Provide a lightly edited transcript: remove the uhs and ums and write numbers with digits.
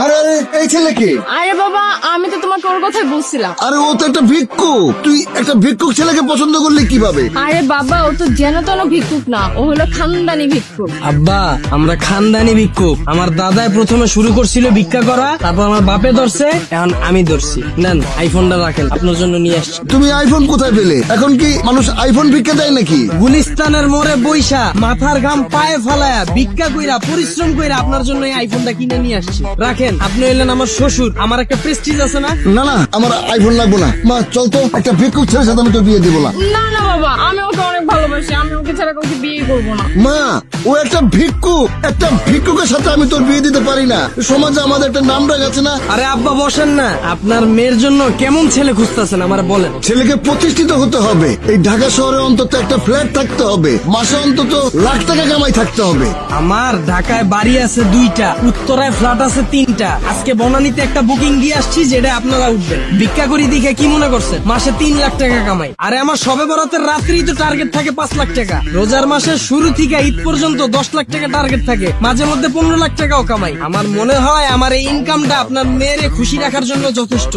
আরে আরে এই ছেলে কে? আরে বাবা, আমি তো তোমাকে ওর কথাই বলছিলাম। আরে ও তো একটা ভিক্ষুক, তুই একটা ভিক্ষুক ছেলেকে পছন্দ করলি কিভাবে? আরে বাবা, ও তো যেন তেন ভিক্ষুক না, ও হলো খানদানি ভিক্ষুক। আব্বা, আমরা খানদানি ভিক্ষুক। আমার দাদাই প্রথমে শুরু করছিল ভিক্ষা করা, তারপর আমার বাপে ধরছে, এখন আমি ধরছি। নেন আইফোনটা রাখেন, আপনার জন্য নিয়ে আসছি। তুমি আইফোন কোথায় পেলে? এখন কি মানুষ আইফোন ভিক্ষা দেয় নাকি? গুলিস্তানের মোড়ে বইসা মাথার ঘাম পায়ে ফালায়া ভিক্ষা কইরা পরিশ্রম কইরা আপনার জন্য এই আইফোনটা কিনে নিয়ে আসছি। রাখেন, আপনি হইলেন আমার শ্বশুর, আমার একটা প্রেস্টিজ আছে না? না না, আমার আইফোন লাগবো না। মা চল তো, একটা ভিক্ষুক ছেলের সাথে আমি তোর বিয়ে দিব না। না না বাবা, আমি ওকে অনেক ভালোবাসি, আমি ওকে ছাড়া কাউকে বিয়ে করবো না। মা, ও একটা ভিক্ষুক, একটা ভিক্ষুকের সাথে আমি তোর বিয়ে দিতে পারি না। সমাজে আমাদের একটা নাম ডাক আছে না? আরে আব্বা বসেন না, আপনার মেয়ের জন্য কেমন ছেলে খুঁজতেছেন আমার বলেন। ছেলেকে প্রতিষ্ঠিত হতে হবে, এই ঢাকা শহরে অন্তত একটা ফ্ল্যাট থাকতে হবে, মাসে অন্তত লাখ টাকা কামাই থাকতে হবে। আমার ঢাকায় বাড়ি আছে 2টা, উত্তরায় ফ্ল্যাট আছে 3টা। আজকে বনানীতে একটা বুকিং দিয়ে আসছি, যেটা আপনারা উঠবেন। ভিক্ষা করি দেখে কি মনে করছেন মাসে 3 লাখ টাকা কামাই? আরে আমার সবে বরাতের রাত্রি তো টার্গেট থাকে 5 লাখ টাকা। রোজার মাসের শুরু থেকে ঈদ পর্যন্ত 10 লাখ টাকা টার্গেট থাকে, মাঝে মধ্যে 15 লাখ টাকাও কামাই। আমার মনে হয় আমার এই ইনকামটা আপনার মেয়েরে খুশি রাখার জন্য যথেষ্ট।